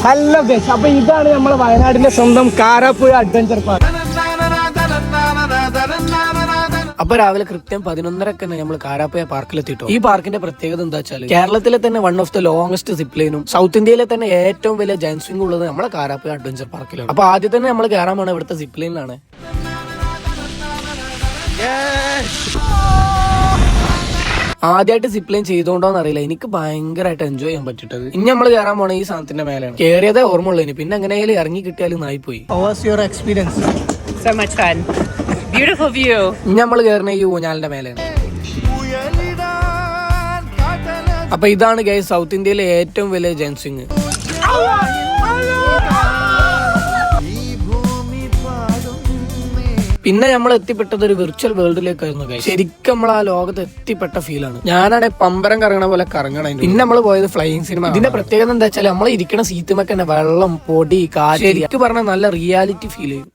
Hello guys, അപ്പൊ ഇതാണ് നമ്മളെ വയനാടിന്റെ സ്വന്തം കാരാപ്പുഴ അഡ്വഞ്ചർ പാർക്ക്. അപ്പൊ രാവിലെ കൃത്യം 11:30 നമ്മൾ കാരാപ്പുഴ പാർക്കിലെത്തിട്ടോ. ഈ പാർക്കിന്റെ പ്രത്യേകത എന്താ വെച്ചാൽ കേരളത്തിലെ തന്നെ one of the longest zip ലൈനും സൗത്ത് ഇന്ത്യയിലെ തന്നെ ഏറ്റവും വലിയ ജയന്റ് സ്വിംഗ് ഉള്ളത് നമ്മളെ കാരാപ്പുഴ അഡ്വഞ്ചർ പാർക്കിലാണ്. അപ്പൊ ആദ്യം തന്നെ നമ്മൾ കയറാൻ പോണ ഇവിടുത്തെ സിപ്പ് ലൈനിലാണ്. ആദ്യമായിട്ട് സിപ്പ് ലൈൻ ചെയ്തോണ്ടോന്ന് അറിയില്ല, എനിക്ക് ഭയങ്കരമായിട്ട് എൻജോയ് ചെയ്യാൻ പറ്റിട്ടത്. ഇനി നമ്മൾ കയറാൻ പോണ ഈ സാധനത്തിന്റെ മേലെയാണ്. കയറിയതേ ഓർമ്മയുള്ളൂ, പിന്നെ എങ്ങനെയാലും ഇറങ്ങി കിട്ടിയാലും നായിപ്പോയി. Experience So much fun. Beautiful view. ഇനി നമ്മൾ കയറുന്ന ഈ ഊഞ്ഞാലിന്റെ മേലെയാണ്. അപ്പൊ ഇതാണ് ഗൈസ് സൗത്ത് ഇന്ത്യയിലെ ഏറ്റവും വലിയ ജയന്റ് സ്വിംഗ്. പിന്നെ നമ്മൾ എത്തിപ്പെട്ടത് ഒരു വിർച്വൽ വേൾഡിലേക്കായിരുന്നു ഗൈസ്. ശരിക്കും നമ്മൾ ആ ലോകത്ത് എത്തിപ്പെട്ട ഫീലാണ്. ഞാനാണെ പമ്പരം കറങ്ങണ പോലെ കറങ്ങണം. പിന്നെ നമ്മൾ പോയത് ഫ്ലൈയിങ് സിനിമ. ഇതിന്റെ പ്രത്യേകത എന്താ വെച്ചാൽ നമ്മൾ ഇരിക്കണ സീറ്റുമൊക്കെ തന്നെ വെള്ളം, പൊടി, കാറ്റ്, ശരിക്കും പറഞ്ഞാൽ നല്ല റിയാലിറ്റി ഫീൽ ചെയ്യും.